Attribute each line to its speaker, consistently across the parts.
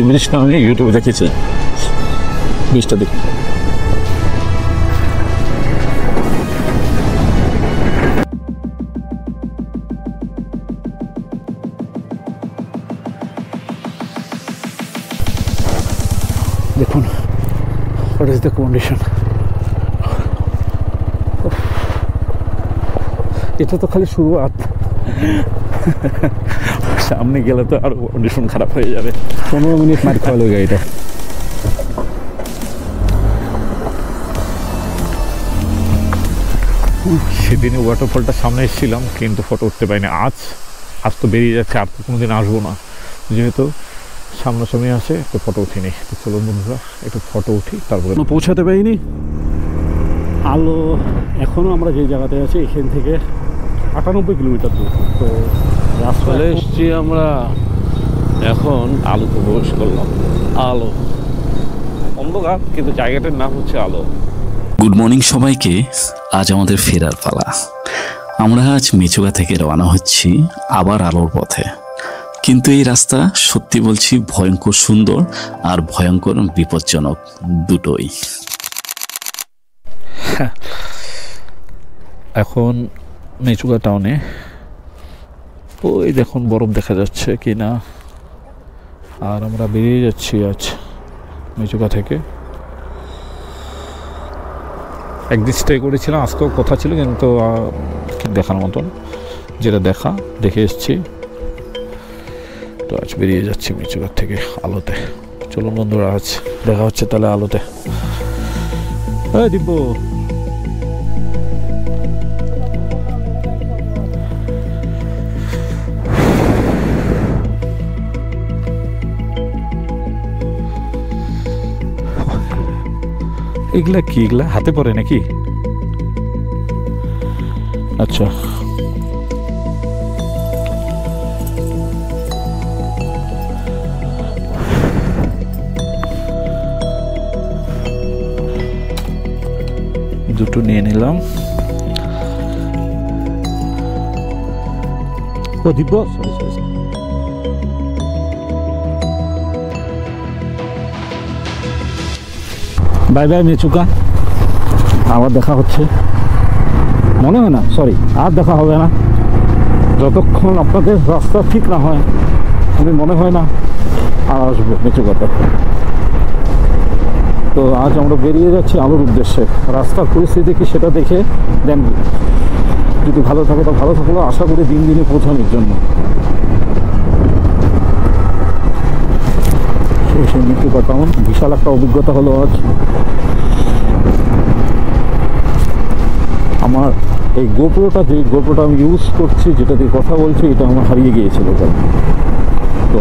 Speaker 1: এই ব্রিজটা আমি ইউটিউবে দেখেছি, ব্রিজটা দেখি। দেখুন, what is the condition? এটা তো খালি শুরুয়াত, সামনে গেলে তো আরো কন্ডিশন খারাপ হয়ে যাবে। 15 মিনিট মার খাওয়ালো গাড়িটা। সেদিনে ওয়াটারফলটা সামনে এসেছিলাম কিন্তু ফটো উঠতে পারিনি। আজ তো বেরিয়ে যাচ্ছে, আর তো কোনোদিন আসবো না, যেহেতু সামনাসামনি আসে তো ফটো উঠিনি। তো চলো বন্ধুরা একটু ফটো উঠি, তারপরে পৌঁছাতে পারিনি। আলো এখনও আমরা যে জায়গাতে আছি এখান থেকে 98 কিলোমিটার দূর। তো রাস্তায় এসছি আমরা, এখন আলোতে প্রবেশ করলাম। আলো অন্ধকার কিন্তু জায়গাটার নাম হচ্ছে আলো।
Speaker 2: গুড মর্নিং সবাইকে। আজ আমাদের ফেরার পালা। আমরা আজ মেচুকা থেকে রওনা হচ্ছি আবার আলোর পথে। কিন্তু এই রাস্তা সত্যি বলছি ভয়ঙ্কর সুন্দর আর ভয়ঙ্কর বিপজ্জনক দুটোই।
Speaker 1: এখন মেচুকা টাউনে ওই দেখুন বরফ দেখা যাচ্ছে কি না। আর আমরা বেরিয়ে যাচ্ছি আজ মেচুকা থেকে। একদিন স্টে করেছিলাম, আজকেও কথা ছিল কিন্তু দেখার মতন, যেটা দেখে এসছি। তো আজ বেরিয়ে যাচ্ছি মেচুকার থেকে আলোতে। চলুন বন্ধুরা, আজ দেখা হচ্ছে তাহলে আলোতে। হ্যাঁ দিব্য, এগুলা কি? এগুলা হাতে পড়ে নাকি? আচ্ছা, দুটো নিয়ে নিলাম। ও দিব্য, বাই বাই মেচুকা, আবার দেখা হচ্ছে। মনে হয় না, সরি, আর দেখা হবে না যতক্ষণ আপনাদের রাস্তা ঠিক না হয়। আমি মনে হয় না আর আসবো মেচুকাতে। তো আজ আমরা বেরিয়ে যাচ্ছি আলোর উদ্দেশ্যে। রাস্তার পরিস্থিতি কি সেটা দেখে দেন, যদি ভালো থাকে তো ভালো থাকলেও আশা করি দিন দিনে পৌঁছানোর জন্য। সেই মেচুকা টাউন বিশাল একটা অভিজ্ঞতা হলো আজ আমার। এই গোপ্রোটা আমি ইউজ করছি, যেটা দিয়ে কথা বলছি, এটা আমার হারিয়ে গিয়েছিল। তো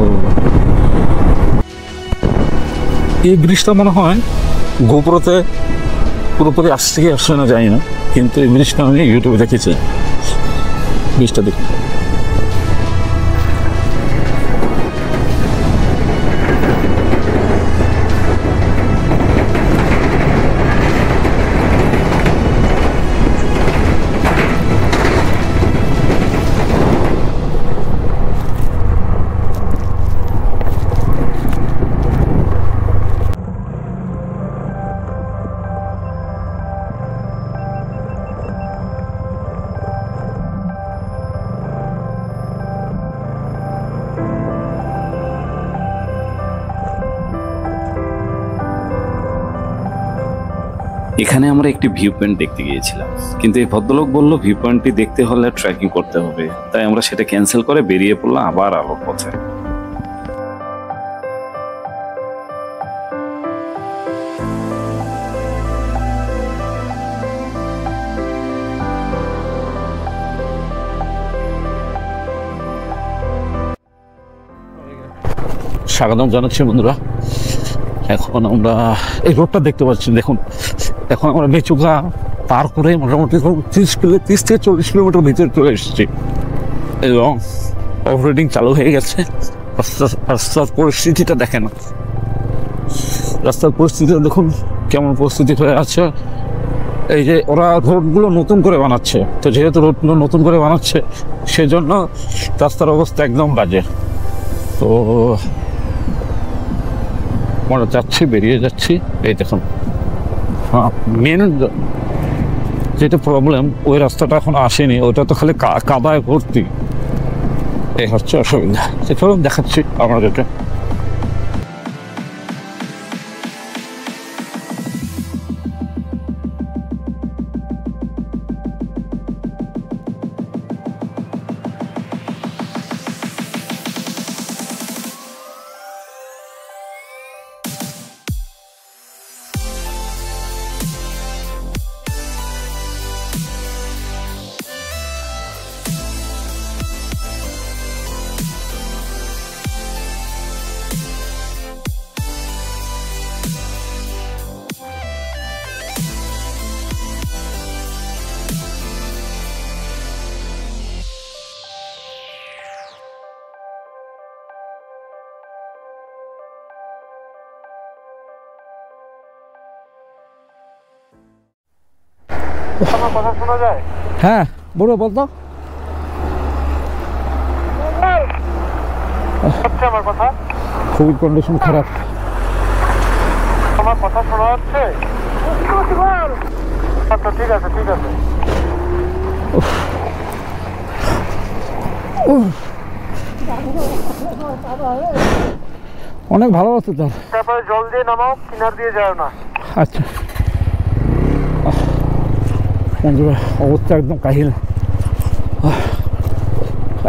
Speaker 1: এই ব্রিজটা মনে হয় গোপ্রোতে পুরোপুরি আসছে কি আসছে না জানি না, কিন্তু এই ব্রিজটা আমি ইউটিউবে দেখেছি, ব্রিজটা দেখি।
Speaker 2: এখানে আমরা একটি ভিউ পয়েন্ট দেখতে গিয়েছিলাম, কিন্তু এই ভদ্রলোক বললো ভিউ পয়েন্টটি দেখতে হলে ট্রেকিং করতে হবে। তাই আমরা সেটা ক্যান্সেল করে বেরিয়ে পড়লাম আবার আলোর পথে।
Speaker 1: স্বাগতম জানাচ্ছি বন্ধুরা। এখন আমরা এই রোডটা দেখতে পাচ্ছি, দেখুন। এখন আমরা মেচুকা পার করে মোটামুটি 30 থেকে 40 কিলোমিটার ভিতরে চলে এসেছি এবং অফরোডিং চালু হয়ে গেছে। রাস্তার পরিস্থিতিটা দেখেন, রাস্তার পরিস্থিতিটা দেখুন কেমন পরিস্থিতি হয়ে আছে। এই যে ওরা রোডগুলো নতুন করে বানাচ্ছে, তো যেহেতু রোডগুলো নতুন করে বানাচ্ছে সেজন্য রাস্তার অবস্থা একদম বাজে। তো আমরা যাচ্ছি, বেরিয়ে যাচ্ছি। এই দেখুন, মেন যেটা প্রবলেম, ওই রাস্তাটা এখন আসেনি, ওইটা তো খালি কাদায় ভর্তি, এই হচ্ছে অসুবিধা। চলুন দেখাচ্ছি আপনাদেরকে।
Speaker 3: আমার কথা শোনা যায়?
Speaker 1: হ্যাঁ বলো, বলতো।
Speaker 3: হচ্ছে আমার কথা?
Speaker 1: খুবই কন্ডিশন খারাপ।
Speaker 3: আমার কথা শোনা যাচ্ছে? আচ্ছা ঠিক আছে, ঠিক আছে।
Speaker 1: অনেক ভালো আছে তার।
Speaker 3: তারপরে জল দিয়ে নামাও, কিনার দিয়ে যাও না।
Speaker 1: আচ্ছা, বন্ধুরা অবস্থা একদম কাহিল,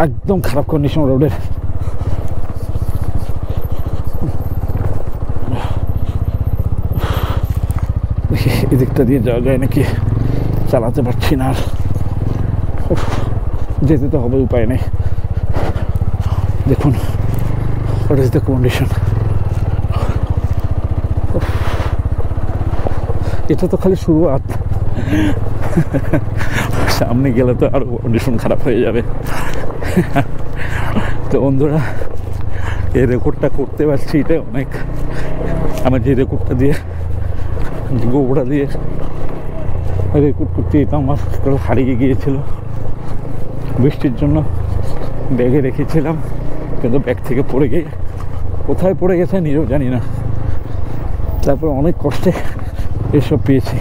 Speaker 1: একদম খারাপ কন্ডিশন রোডের। এদিকটা দিয়ে যাওয়া যায় নাকি, চালাতে পারছি না আর, যেতে তো হবে, উপায় নেই। দেখুন হোয়াট ইজ দ্য কন্ডিশন। এটা তো খালি শুরুয়াত, সামনে গেলে তো আরো কন্ডিশন খারাপ হয়ে যাবে। তো বন্ধুরা, এই রেকর্ডটা করতে পারছি, এটা অনেক। আমার যে রেকর্ডটা দিয়ে, গোবরা দিয়ে রেকর্ড করতে যেতাম, আমার হারিয়ে গিয়েছিল বৃষ্টির জন্য। ব্যাগে রেখেছিলাম, কিন্তু ব্যাগ থেকে পড়ে গিয়ে কোথায় পড়ে গেছে নিজেও জানি না। তারপর অনেক কষ্টে এসব পেয়েছি।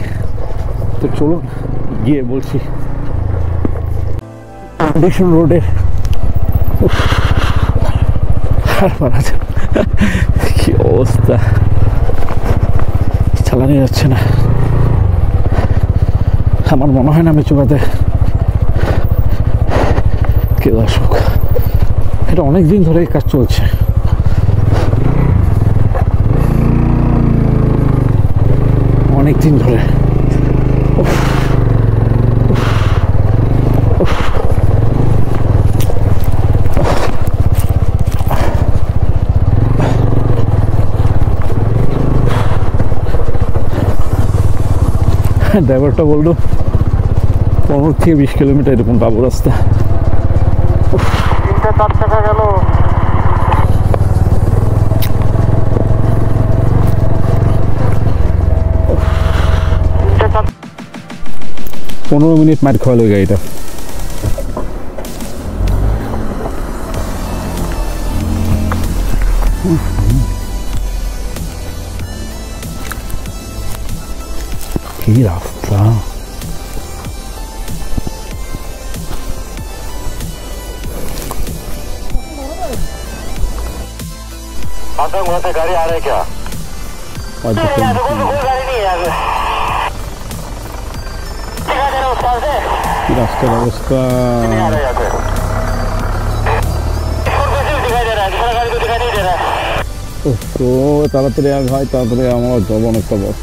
Speaker 1: তো চলুন গিয়ে বলছি। কন্ডিশন রোডের কি অবস্থা, চালানো যাচ্ছে না। আমার মনে হয় না মেচুকাতে কেউ আসুক। এটা অনেক দিন ধরে কাজ চলছে। অনেক দিন ধরে। ড্রাইভারটা বললো 15 থেকে 20 কিলোমিটার এরকম পাবো রাস্তা।
Speaker 3: 3-4 টাকা গেল।
Speaker 1: 15 মিনিট মার খাওয়ালো গাড়িটা। কি রাস্তা,
Speaker 3: आतंक वहाँ से गाड़ी आ रही क्या? कोई गाड़ी नहीं है। दिखा दे रहा उस पार से।
Speaker 1: কি রাস্তার অবস্থা।
Speaker 3: नहीं आ रहा यहाँ से। इसको कैसे दिखाई दे रहा है? दूसरा गाड़ी को दिखाई नहीं दे रहा है।
Speaker 1: তো তাড়াতাড়ি আগ হয়, তাড়াতাড়ি আমার যাব অনেকটা বস।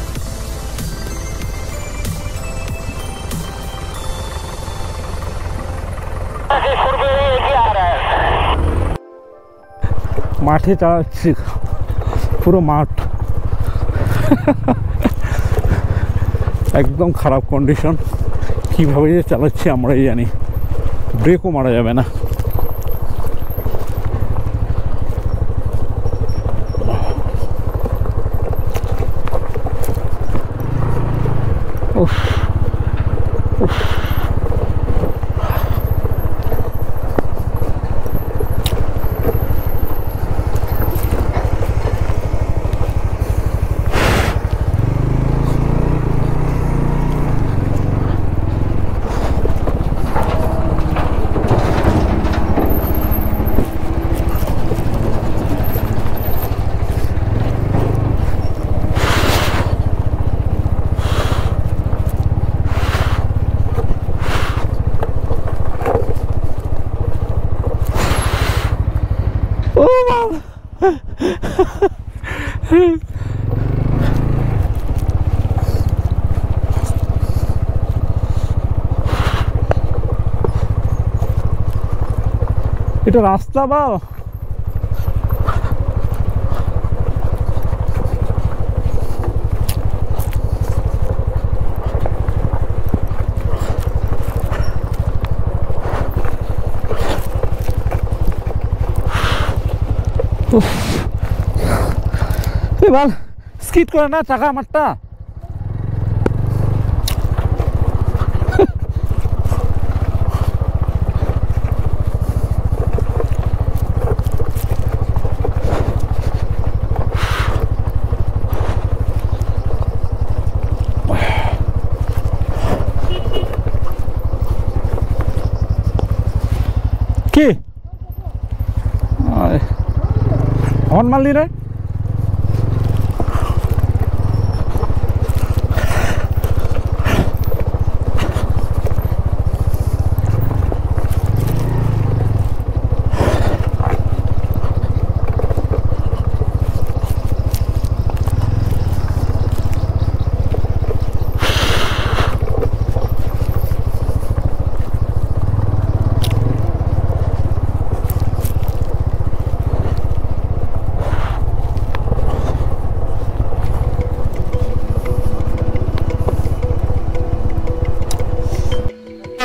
Speaker 1: মাঠে চালাচ্ছি, পুরো মাঠ একদম খারাপ কন্ডিশন। কীভাবে যে চালাচ্ছি আমরাই জানি, ব্রেকও মারা যাবে না। উফ উফ, এটা রাস্তা বা এবার স্কিট করে না চাকা আমারটা কি হর্ন মারলি রে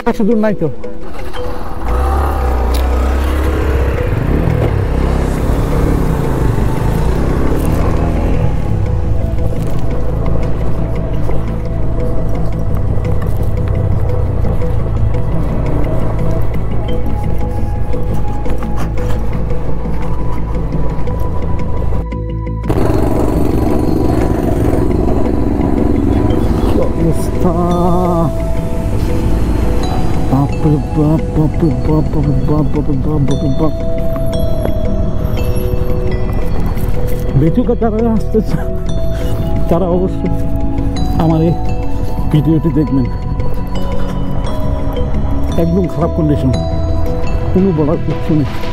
Speaker 1: বেশি দূর নাই তো বেচুকা যারা আসতেছে তারা অবশ্যই আমার এই ভিডিওটি দেখবেন একদম খারাপ কন্ডিশন কোনো বলার কিচ্ছু নেই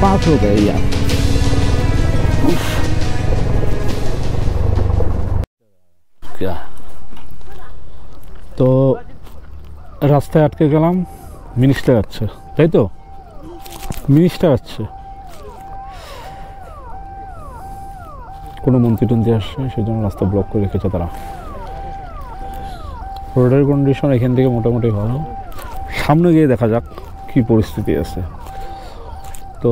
Speaker 1: पास हो गए यार क्या তো রাস্তায় আটকে গেলাম মিনিস্টার আসছে তাই তো মিনিস্টার আসছে কোনো মন্ত্রী টন্ত্রী আসছে সেই জন্য রাস্তা ব্লক করে রেখেছে তারা রোডের কন্ডিশন এখান থেকে মোটামুটি ভালো সামনে গিয়ে দেখা যাক কী পরিস্থিতি আছে তো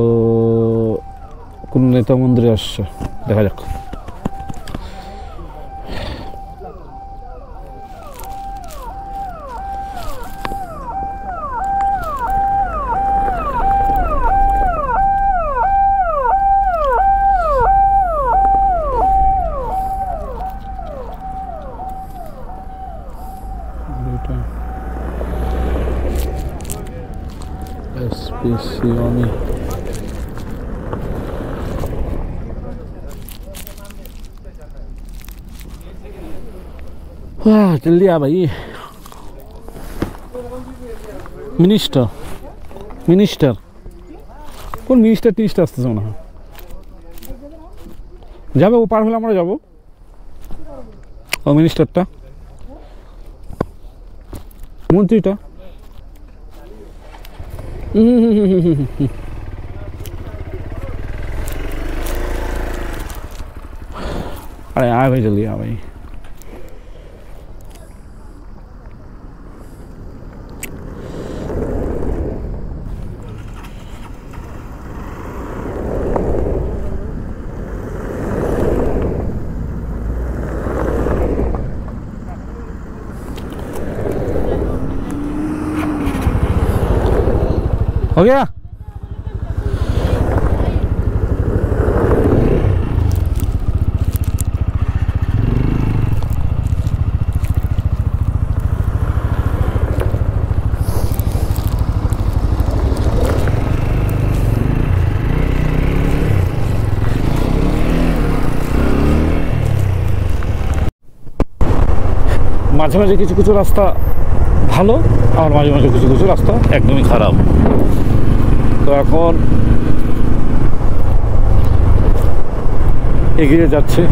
Speaker 1: কোন নেতা মন্ত্রী আসছে দেখা যাক SPCOMI वाह जल्दी आ भाई मिनिस्टर मिनिस्टर কোন মিনিস্টার টিনিস্টার আসতেছে মনে হয় যাবে ও পার হলে আমরা যাবো ও মিনিস্টারটা মন্ত্রীটা अरे आ भाई जल्दी आ भाई हो गया মাঝে মাঝে কিছু কিছু রাস্তা ভালো, আর মাঝে মাঝে কিছু কিছু রাস্তা একদমই খারাপ। তো এখন এগিয়ে যাচ্ছে।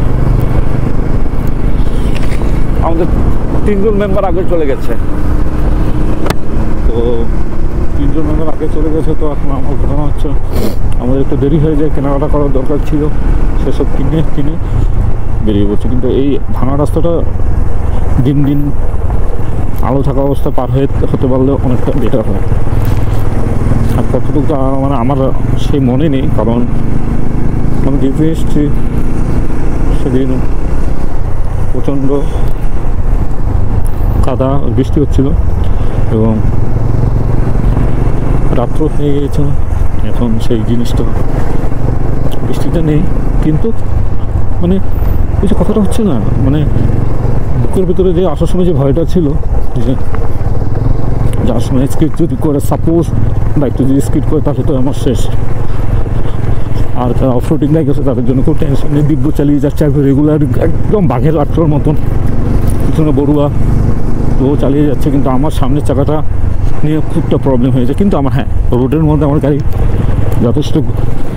Speaker 1: আমাদের 3 জন মেম্বার আগে চলে গেছে, তো 3 জন মেম্বার আগে চলে গেছে। তো এখন আমার ঘটনা হচ্ছে আমাদের একটু দেরি হয়ে যায়, কেনাকাটা করার দরকার ছিল, সেসব কিনে বেরিয়ে পড়ছে। কিন্তু এই ভাঙা রাস্তাটা দিন দিন আলো থাকা অবস্থা পার হতে পারলে অনেকটা বেটার হয়। আর কতটুকু মানে আমার সেই মনে নেই, কারণ আমি যেতে এসেছি সেদিন প্রচণ্ড কাদা, বৃষ্টি হচ্ছিল এবং রাত্র হয়ে গিয়েছিল। এখন সেই জিনিসটা বৃষ্টিটা নেই, কিন্তু মানে কিছু কথাটা হচ্ছে না, মানে বুকের ভিতরে যে আসার সময় যে ভয়টা ছিল, যে যার সময় স্কিড যদি করে সাপোজ বাইকটা যদি স্কিড করে তাহলে তো আমার শেষ। আর যারা অফরোডিং বাইক আছে তাদের জন্য খুব টেনশন নেই, দিব্য চালিয়ে যাচ্ছে রেগুলার, একদম বাঘের আটটার মতন, পিছনে বড়ুয়া, তো চালিয়ে যাচ্ছে। কিন্তু আমার সামনের চাকাটা নিয়ে খুবটা প্রবলেম হয়েছে। কিন্তু আমার হ্যাঁ, রোডের মধ্যে আমার গাড়ি যথেষ্ট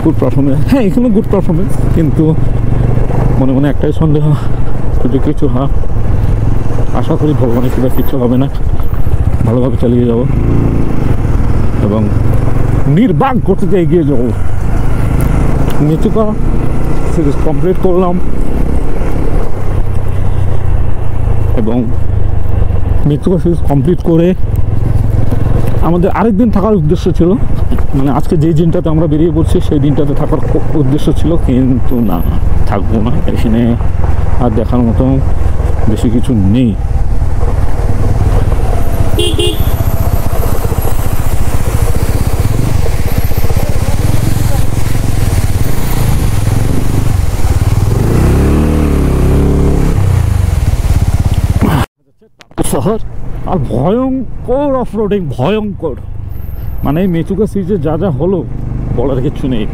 Speaker 1: গুড পারফরমেন্স, হ্যাঁ এখানে গুড পারফরমেন্স, কিন্তু মনে মনে একটাই সন্দেহ, যদি কিছু হয় আশা করি ভগবানের কৃপায় কিছু হবে না, ভালোভাবে চালিয়ে যাব এবং নির্বাক গতিতে এগিয়ে যাব। মেচুকা সিরিজ কমপ্লিট করলাম এবং মেচুকা সিরিজ কমপ্লিট করে আমাদের আরেক দিন থাকার উদ্দেশ্য ছিল, মানে আজকে যেই দিনটাতে আমরা বেরিয়ে পড়ছি সেই দিনটাতে থাকার উদ্দেশ্য ছিল, কিন্তু না, থাকবো না। এখানে আর দেখার মতো বেশি কিছু নেই। শহর আর ভয়ঙ্কর অফরোডিং, ভয়ঙ্কর, মানে মেচুকা সিরিজে যা যা হলো বলার কিছু নেই।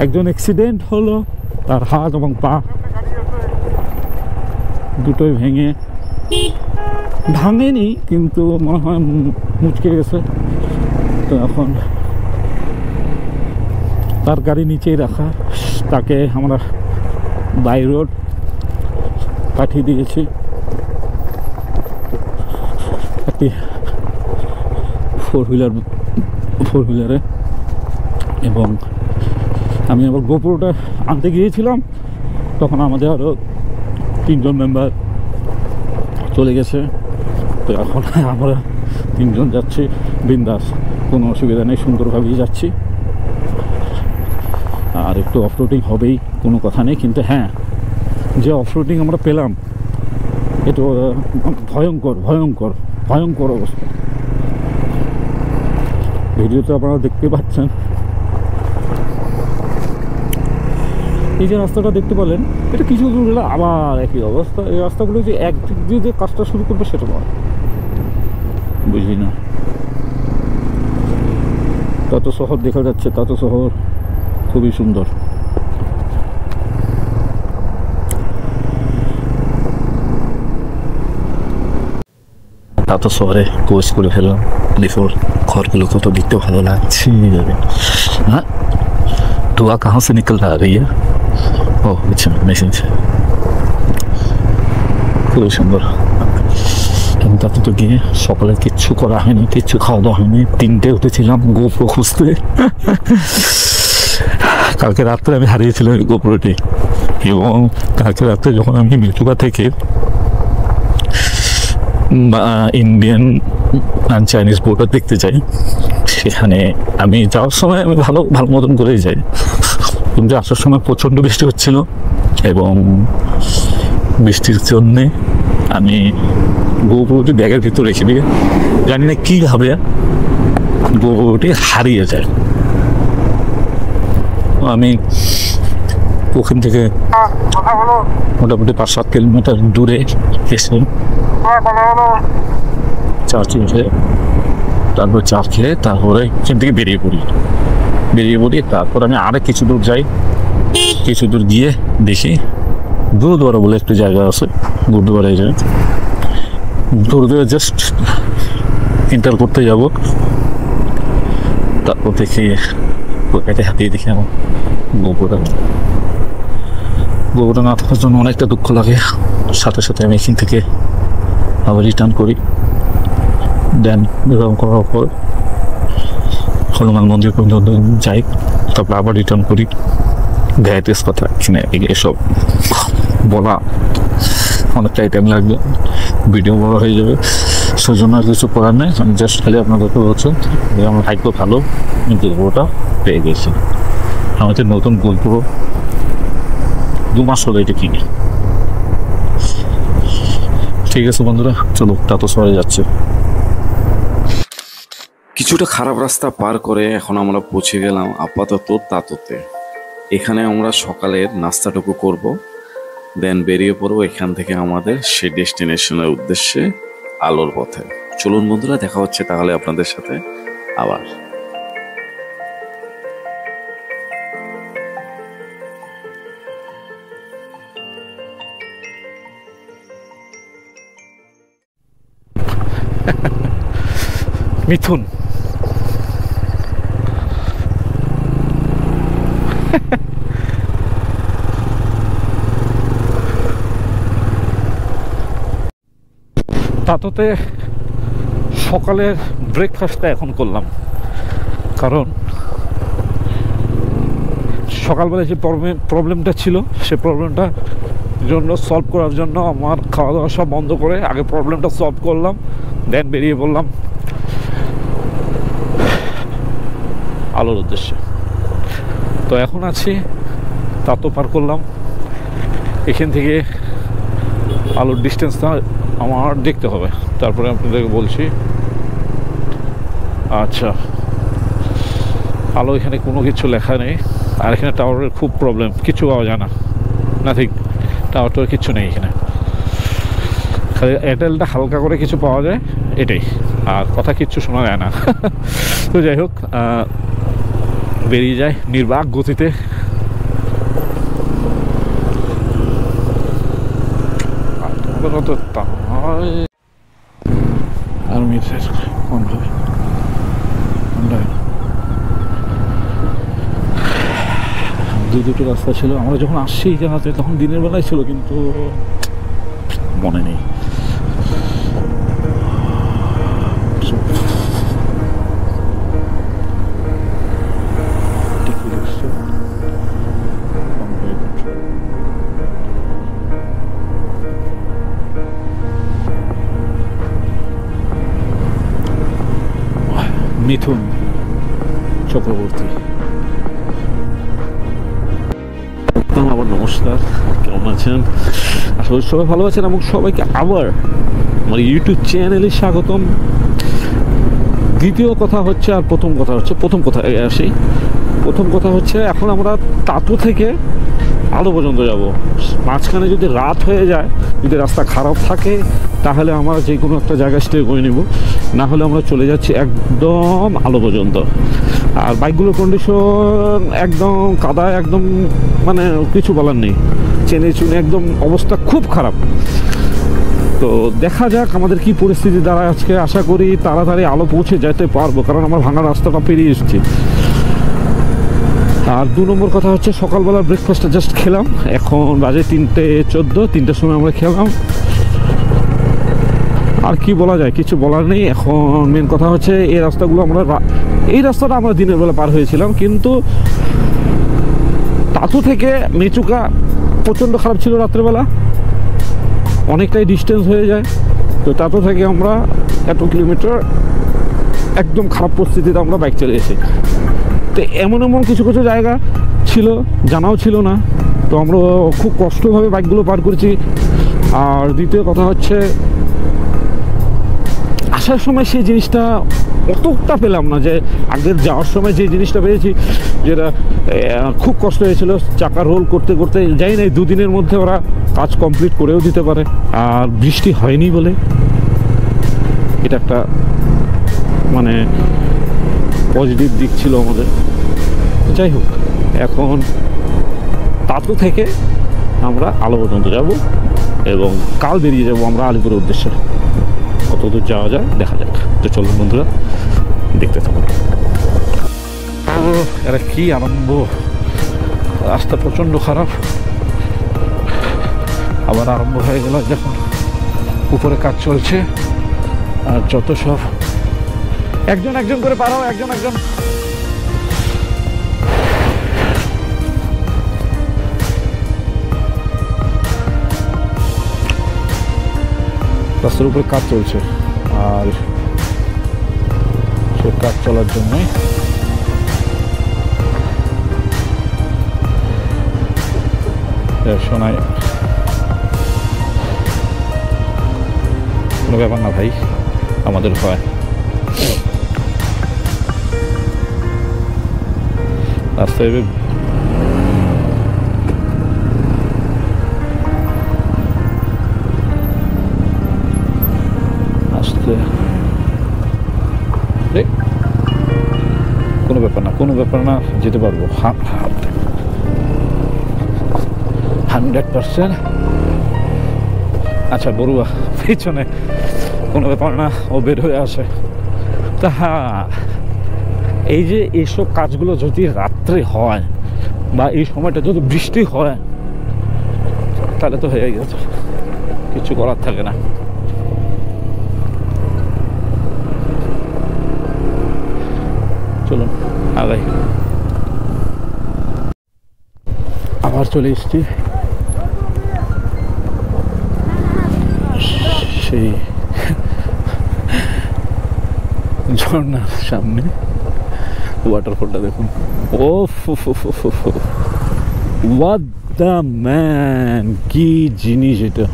Speaker 1: একজন অ্যাক্সিডেন্ট হলো, তার হাত এবং পা দুটোই ভাঙেনি, কিন্তু মনে হয় মুচকে গেছে। তো এখন তার গাড়ি নিচেই রাখা, তাকে আমরা বাই রোড পাঠিয়ে দিয়েছি একটি ফোর হুইলারে। এবং আমি আবার গোপুরটা আনতে গিয়েছিলাম, তখন আমাদের আরও 3 জন মেম্বার চলে গেছে। তো এখন আমরা 3 জন যাচ্ছি বিন্দাস, কোনো অসুবিধা নেই, সুন্দরভাবেই যাচ্ছি। আর একটু অফরোডিং হবেই, কোনো কথা নেই, কিন্তু হ্যাঁ যে অফরোডিং আমরা পেলাম এটা ভয়ঙ্কর ভয়ঙ্কর ভয়ঙ্কর অবস্থা। ভিডিওতে আপনারা দেখতে পাচ্ছেন, এই যে রাস্তাটা দেখতে পেলেন, এটা কিছু দূর গেলে আবার একই অবস্থা। এই রাস্তাগুলো যে একদিক দিয়ে যে কাজটা শুরু করবে সেটা নয়, বুঝলি না। তত শহর দেখা যাচ্ছে, তত শহর খুবই সুন্দর।
Speaker 2: তো শহরে কোচ করে ফেললাম, দেখো ঘরগুলো কত দেখতে ভালো লাগছে। हाँ धुआं कहाँ से निकल रहा है? ও আচ্ছা, মেশিন খুবই সুন্দর। কিন্তু তাতে তো গিয়ে সকালে কিচ্ছু করা হয়নি, কিচ্ছু খাওয়া দাওয়া হয়নি। 3টে উঠেছিলাম গোপ্রো খুঁজতে। কালকে রাত্রে আমি হারিয়েছিলাম এই গোপ্রোটি, এবং কালকে রাত্রে যখন আমি মেচুকা থেকে ইন্ডিয়ান অ্যান্ড চাইনিজ বর্ডার দেখতে যাই, সেখানে আমি যাওয়ার সময় আমি ভালো মতন করেই যাই, কিন্তু আসার সময় প্রচণ্ড বৃষ্টি হচ্ছিল এবং বৃষ্টির জন্যে আমি গোপ্রোটি ব্যাগের ভিতরে রেখে দিয়ে জানি না কীভাবে গোপ্রোটি হারিয়ে যায়। আমি ওখান থেকে মোটামুটি 5-7 কিলোমিটার দূরে এসে চা খেয়ে, তারপর চা খেয়ে তারপরে এখান থেকে বেরিয়ে পড়ি। তারপর আমি আরও কিছু দূর যাই, কিছু দূর গিয়ে দেখি গুরুদুয়ারা বলে একটি জায়গা আছে, গুরুদুয়ারায় যাই। দৌড়ে জাস্ট এন্টার করতে যাব, তারপর দেখি পকেটে হাতিয়ে দেখি আমার গোবরটা না থাকার জন্য অনেকটা দুঃখ লাগে। সাথে সাথে আমি এখান থেকে আবার রিটার্ন করি। দেন এরকম করার পর হনুমান মন্দির পর্যন্ত যাই, তারপর আবার রিটার্ন করি। ভ্যারাইটিস কথা এখানে এসব বলা অনেকটাই টাইম লাগবে, ভিডিও বড় হয়ে যাবে, সেজন্য আর কিছু করার নেই। আমি জাস্ট খালি আপনাদেরকে বলছি যে আমার ভাগ্য ভালো, কিন্তু ওটা পেয়ে গেছি। আমাদের নতুন গোলপুরো 2 মাস হলো এটা কিনে। ঠিক আছে বন্ধুরা, চলো তাতো সরে যাচ্ছে।
Speaker 4: কিছুটা খারাপ রাস্তা পার করে এখন আমরা পৌঁছে গেলাম আপাতত তাতোতে। এখানে আমরা সকালের নাস্তাটুকু করব, দেন বেরিয়ে পড়বো এখান থেকে আমাদের সেই ডেস্টিনেশনের উদ্দেশ্যে আলোর পথে। চলুন বন্ধুরা, দেখা হচ্ছে তাহলে আপনাদের সাথে আবার।
Speaker 1: মিথুন তাতোতে সকালের ব্রেকফাস্টটা এখন করলাম, কারণ সকালবেলায় যে প্রবলেমটা ছিল সে প্রবলেমটা জন্য সলভ করার জন্য আমার খাওয়া দাওয়া সব বন্ধ করে আগে প্রবলেমটা সলভ করলাম, দেন বেরিয়ে পড়লাম আলোর উদ্দেশ্যে। তো এখন আছি তাতো পার করলাম, এখান থেকে আলোর ডিস্টেন্সটা আমার দেখতে হবে, তারপরে আপনাদেরকে বলছি। আচ্ছা, আলো এখানে কোনো কিছু লেখা নেই, আর এখানে টাওয়ারের খুব প্রবলেম, কিছু পাওয়া যায় না, নাথিং, টাওয়ার টাওয়ার কিছু নেই এখানে, খালি এয়ারটেলটা হালকা করে কিছু পাওয়া যায় এটাই, আর কথা কিচ্ছু শোনা যায় না। তো যাই হোক, বেরিয়ে যায় নির্বাক গতিতে। আর মিটার কোন হবে দুটো রাস্তা ছিল। আমরা যখন আসছি এই জায়গাতে তখন দিনের বেলায় ছিল, কিন্তু মনে নেই। মিথুন চক্রবর্তী, আবার নমস্কার, কেমন আছেন? আসলে সবাই ভালো আছেন এবং সবাইকে আবার আমার ইউটিউব চ্যানেলে স্বাগতম। দ্বিতীয় কথা হচ্ছে, আর প্রথম কথা হচ্ছে, প্রথম কথা আসি। প্রথম কথা হচ্ছে, এখন আমরা তাতো থেকে আলো পর্যন্ত যাব। মাঝখানে যদি রাত হয়ে যায়, যদি রাস্তা খারাপ থাকে, তাহলে আমরা যে কোনো একটা জায়গায় স্টে করে নেব, না হলে আমরা চলে যাচ্ছি একদম আলো পর্যন্ত। আর বাইকগুলোর কন্ডিশন একদম কাদায়, একদম মানে কিছু বলার নেই, চেনে চুনে একদম অবস্থা খুব খারাপ। তো দেখা যাক আমাদের কি পরিস্থিতি দাঁড়ায় আজকে। আশা করি তাড়াতাড়ি আলো পৌঁছে যেতে পারবো, কারণ আমার ভাঙা রাস্তাটা পেরিয়ে এসেছি। আর 2 নম্বর কথা হচ্ছে, সকালবেলা ব্রেকফাস্টটা জাস্ট খেলাম, এখন বাজে 3:14, 3টার সময় আমরা খেলাম। আর কি বলা যায়, কিছু বলার নেই। এখন মেন কথা হচ্ছে, এই রাস্তাটা আমরা দিনের বেলা পার হয়েছিলাম, কিন্তু তাতো থেকে মেচুকা প্রচণ্ড খারাপ ছিল রাত্রেবেলা, অনেকটাই ডিস্টেন্স হয়ে যায়। তো তাতো থেকে আমরা এত কিলোমিটার একদম খারাপ পরিস্থিতিতে আমরা বাইক চলে এসেছি। তো এমন কিছু কিছু জায়গা ছিল, জানাও ছিল না, তো আমরা খুব কষ্টভাবে বাইকগুলো পার করেছি। আর দ্বিতীয় কথা হচ্ছে, আসার সময় সেই জিনিসটা অতটা পেলাম না, যে আগের যাওয়ার সময় যে জিনিসটা পেয়েছি, যেটা খুব কষ্ট হয়েছিল চাকা রোল করতে করতে। যাই না, 2 দিনের মধ্যে ওরা কাজ কমপ্লিট করেও দিতে পারে। আর বৃষ্টি হয়নি বলে এটা একটা মানে পজিটিভ দিক ছিল আমাদের। যাই হোক, এখন তাতো থেকে আমরা আলো পর্যন্ত যাব এবং কাল বেরিয়ে যাব আমরা আলিপুরের উদ্দেশ্যে। কত দূর যাওয়া যায় দেখা যাক। তো চলুন বন্ধুরা দেখতে থাকুন। এরা কি আরম্ভ, রাস্তা প্রচণ্ড খারাপ, আবার আরম্ভ হয়ে গেল যখন উপরে কাজ চলছে। আর যত সব একজন একজন করে পারাও, একজন একজন। রাস্তার উপরে কাজ চলছে, আর সে কাজ চলার জন্যই শোনায়। কোনো ব্যাপার না ভাই, আমাদের হয়। রাস্তায় আসতে কোনো ব্যাপার না, কোনো ব্যাপার না, যেতে পারবো 100%। আচ্ছা বড়ুয়া পিছনে, কোনো ব্যাপার না, ও বের হয়ে আসে। তা হ্যাঁ, এই যে এইসব কাজগুলো যদি রাত্রে হয় বা এই সময়টা যদি বৃষ্টি হয় তাহলে তো হয়ে গেছে, কিছু করার থাকে না। চলুন আগাই। আবার চলে এসছি সেই ঝর্ণার সামনে। ওয়াটারফলটা দেখুন, ও হোয়াট দ্য ম্যান, কি জিনিস এটা,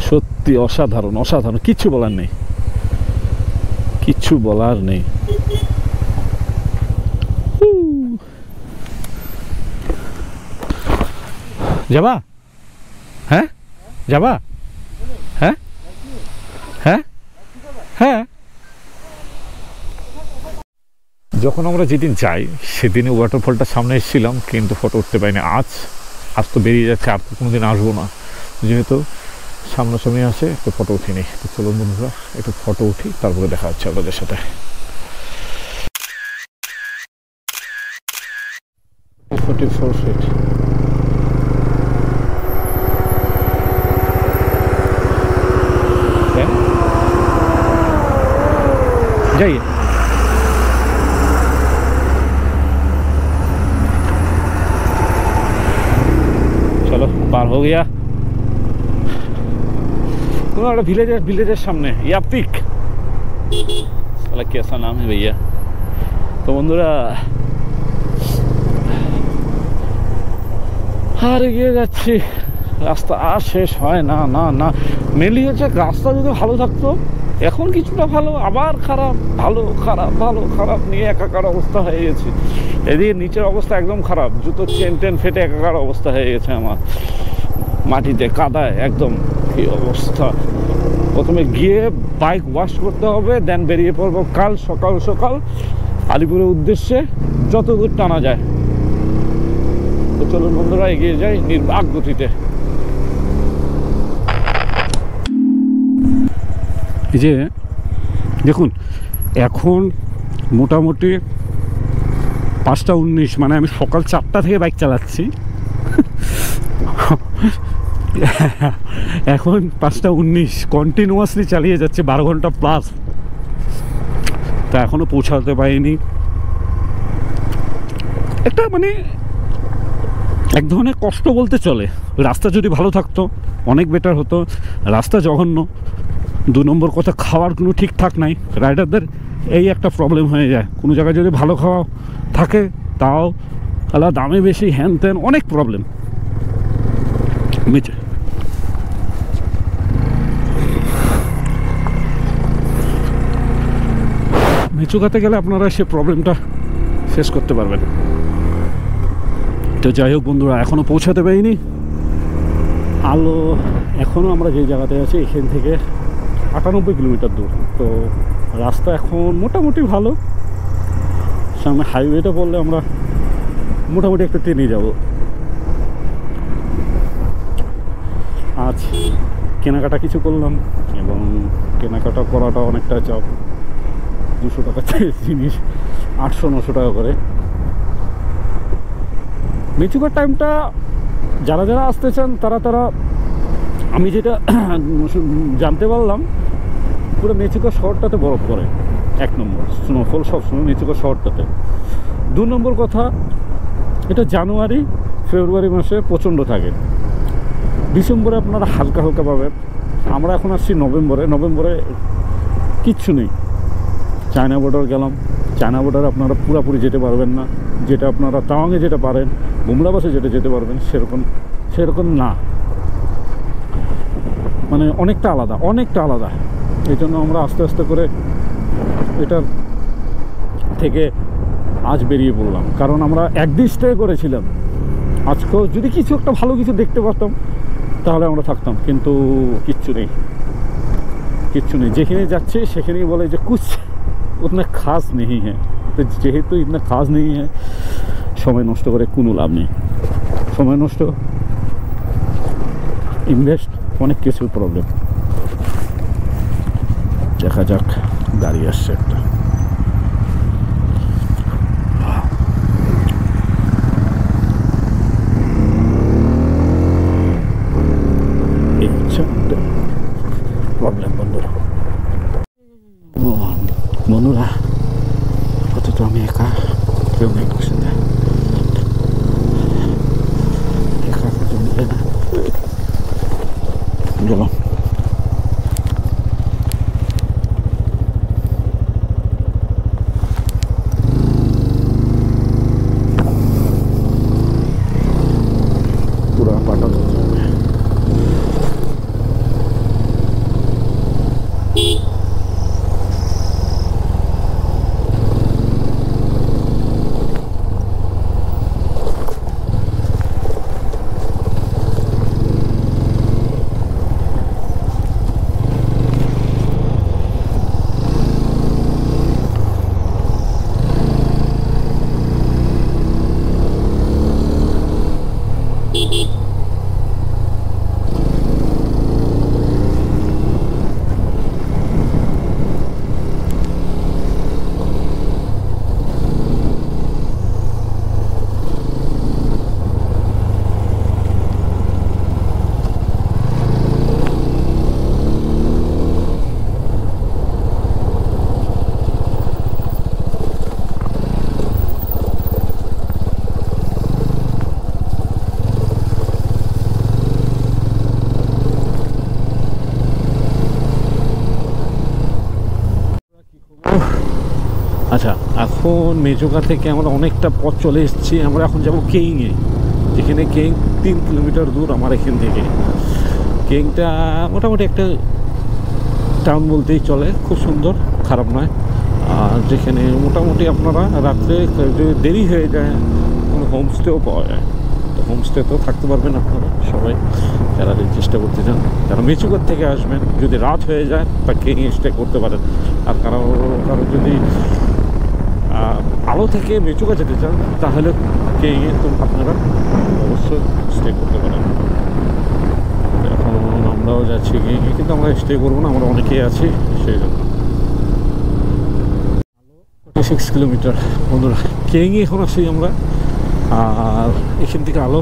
Speaker 1: সত্যি অসাধারণ অসাধারণ, কিচ্ছু বলার নেই, কিচ্ছু বলার নেই। যাবা? হ্যাঁ যাবা? হ্যাঁ হ্যাঁ হ্যাঁ। যখন আমরা যেদিন যাই সেদিনে ওয়াটারফলটার সামনে এসেছিলাম, কিন্তু ফটো উঠতে পারিনি। আজ তো বেরিয়ে যাচ্ছে, আর তো কোনোদিন আসবো না, যেহেতু সামনাসামনি আছে, একটু ফটো উঠিনি। তো চলুন বন্ধুরা একটু ফটো উঠি, তারপরে দেখা হচ্ছে আপনাদের সাথে। 44 feet। जाइए। चलो पार हो गया। विलेजर सामने या पिक, साला कैसा नाम है भैया। तो बंधुरा আর এগিয়ে যাচ্ছি, রাস্তা আর শেষ হয় না না না। মেনলি হচ্ছে রাস্তা যদি ভালো থাকতো, এখন কিছুটা ভালো, আবার খারাপ, ভালো খারাপ ভালো খারাপ নিয়ে একাকার অবস্থা হয়ে গেছে। এদিকে নিচের অবস্থা একদম খারাপ, জুতোর চেন টেন ফেটে একাকার অবস্থা হয়ে গেছে আমার, মাটিতে কাদায় একদম কি অবস্থা। প্রথমে গিয়ে বাইক ওয়াশ করতে হবে, দেন বেরিয়ে পড়বো কাল সকাল সকাল আলিপুরের উদ্দেশ্যে, যত দূর টানা যায়। তো চলুন বন্ধুরা এগিয়ে যাই নির্বাক গতিতে। এই যে দেখুন, এখন মোটামুটি 5টা 19, মানে আমি সকাল 4টা থেকে বাইক চালাচ্ছি, এখন 5টা 19 কন্টিনিউয়াসলি চালিয়ে যাচ্ছে, 12 ঘন্টা প্লাস। তা এখনও পৌঁছাতে পারিনি। একটা মানে এক ধরনের কষ্ট বলতে চলে। রাস্তা যদি ভালো থাকতো অনেক বেটার হতো, রাস্তা জঘন্য। 2 নম্বর কথা, খাওয়ার কোনো ঠিকঠাক নাই রাইডারদের, এই একটা প্রবলেম হয়ে যায়। কোনো জায়গায় যদি ভালো খাওয়া থাকে তাও আলাদা দামে বেশি, হ্যান ত্যান, অনেক প্রবলেম। মেচুকাতে গেলে আপনারা সে প্রবলেমটা ফেস করতে পারবেন। তো যাই হোক বন্ধুরা, এখনও পৌঁছাতে পারিনি। আলো এখনও আমরা যে জায়গাতে আছি এখান থেকে 98 কিলোমিটার দূর। তো রাস্তা এখন মোটামুটি ভালো, সামনে হাইওয়েটা বললে আমরা মোটামুটি একটা ট্রেনে যাব। আজ
Speaker 5: কেনাকাটা কিছু করলাম, এবং কেনাকাটা করাটা অনেকটা চাপ। 200 টাকাতে জিনিস 800-900 টাকা করে। মেচুকার টাইমটা যারা যারা আসতে চান তারা আমি যেটা জানতে পারলাম, পুরো মেচুকা শহরটাতে বরফ পড়ে। 1 নম্বর, স্নোফল সবসময় মেচুকা শহরটাতে। 2 নম্বর কথা, এটা জানুয়ারি ফেব্রুয়ারি মাসে প্রচণ্ড থাকে। ডিসেম্বরে আপনারা হালকা হালকা পাবেন। আমরা এখন আসছি নভেম্বরে কিচ্ছু নেই। চায়না বর্ডার গেলাম, চায়না বর্ডার আপনারা পুরোপুরি যেতে পারবেন না, যেটা আপনারা তাওয়াংয়ে যেটা পারেন, বুমলা বাসে যেটা যেতে পারবেন সেরকম না, মানে অনেকটা আলাদা। এই জন্য আমরা আস্তে আস্তে করে এটার থেকে আজ বেরিয়ে পড়লাম। কারণ আমরা একদিন স্টে করেছিলাম, আজকেও যদি কিছু একটা ভালো কিছু দেখতে পারতাম তাহলে আমরা থাকতাম, কিন্তু কিচ্ছু নেই। যেখানে যাচ্ছে সেখানেই বলে যে কুছ উতনা খাস নেই হ্যাঁ। তো যেহেতু ইতনা খাস নেই হ্যাঁ, সময় নষ্ট করে কোনো লাভ নেই। সময় নষ্ট, ইনভেস্ট, অনেক কিছুর প্রবলেম। দেখা যাক, গাড়ি আসছে একটা। প্রবলেম বন্ধুরা, কত তো আমি একা, কেউ নেই বসে না, একা কেউ মিলে না। গেলাম পুরা পাটা। আচ্ছা, এখন মেচুকা থেকে আমরা অনেকটা পথ চলে এসেছি। আমরা এখন যাব কেইংয়ে, যেখানে কেইং 3 কিলোমিটার দূর আমার এখান থেকে। কেইংটা মোটামুটি একটা টাউন বলতেই চলে, খুব সুন্দর, খারাপ নয়। আর যেখানে মোটামুটি আপনারা রাত্রে যদি দেরি হয়ে যায় কোনো হোমস্টেও পাওয়া যায়। তো হোমস্টেতেও থাকতে পারবেন আপনারা সবাই যারা চেষ্টা করতে চান। যারা মেচুকার থেকে আসবেন, যদি রাত হয়ে যায় তা কেইংয়ে স্টে করতে পারেন। আর কারো যদি আলো থেকে মেচুকা যেতে চান তাহলে কেইংয়ে তো আপনারা অবশ্যই স্টে করতে পারেন। এখন আমরাও যাচ্ছি কেইংয়ে, কিন্তু আমরা স্টে করবো না, আমরা অনেকেই আছি সেই জন্য। 46 কিলোমিটার বন্ধুরা, কেইংয়ে এখন আসি আমরা। আর এখান থেকে আলো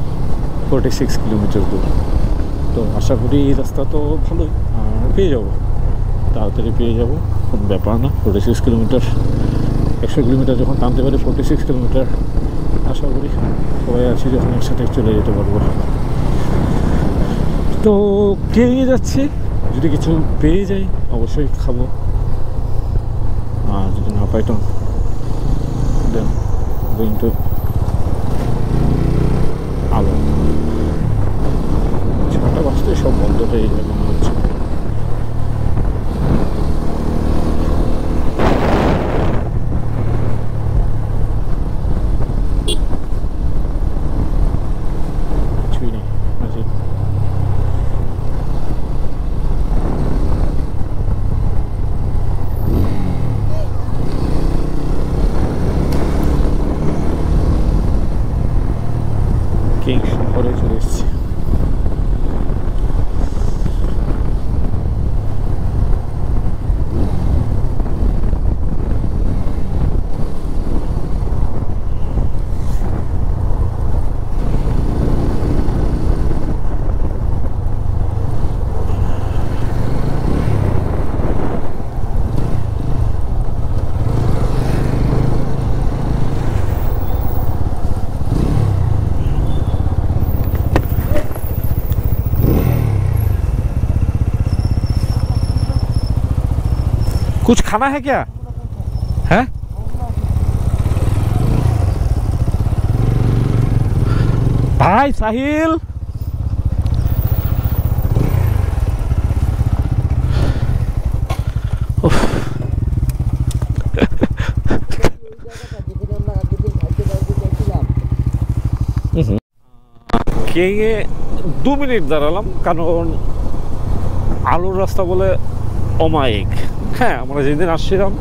Speaker 5: 46 কিলোমিটার দূর। তো আশা করি এই রাস্তা তো ভালোই, আর পেয়ে যাবো, তাড়াতাড়ি পেয়ে যাবো, কোনো ব্যাপার না। 46 কিলোমিটার, 100 কিলোমিটার যখন টানতে পারি, 46 কিলোমিটার আশা করি সবাই আছি যখন একসাথে চলে যেতে পারবো। তো কেইংয়ে যাচ্ছি, যদি কিছু পেয়ে যাই অবশ্যই খাবো, আর যদি না পাই তো দেন গোয়িং টু আলো। 6টা বাজতে সব বন্ধ হয়ে যাবে মনে হচ্ছে। কেইং শহরে চলে এসেছি।
Speaker 1: कुछ खाना है क्या? है भाई साहिल, খেয়ে 2 মিনিট দাঁড়ালাম, কারণ আলোর রাস্তা বলে অমায়িক। হ্যাঁ, আমরা যেদিন আসছিলাম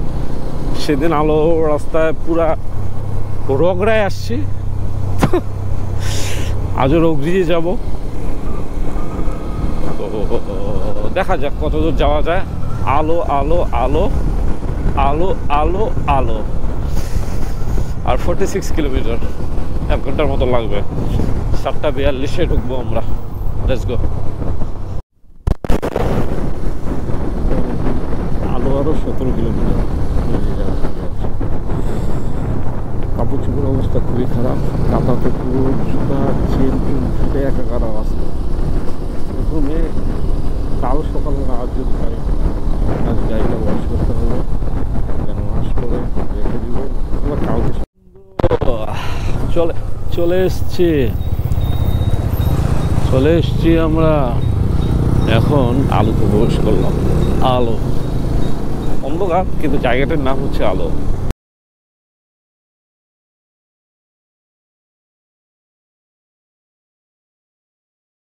Speaker 1: সেদিন আলোর রাস্তায় পুরা রগড়ায় আসছি, আজও রগড়িয়ে যাব। তো দেখা যাক কতদূর যাওয়া যায়। আলো আলো আলো আলো আলো আলো, আর 46 কিলোমিটার, 1 ঘন্টার মতো লাগবে। 7:42-এ ঢুকবো আমরা। Let's go. আলো আরো 17 কিলোমিটার। কাপড় চোপড়ের অবস্থা খুবই খারাপ, কাঁথাতে পুরো জুতা চেন ফেটে একাকার অবস্থা। প্রথমে কাল সকালবেলা আজ যদি পারি, আজ গাড়িটা ওয়াশ করতে হবে, যেন ওয়াশ করে রেখে দিব, আবার কালকে চলে এসছি আমরা। এখন আলোতে প্রবেশ করলাম। আলো অন্ধকার, কিন্তু জায়গাটার নাম হচ্ছে আলো।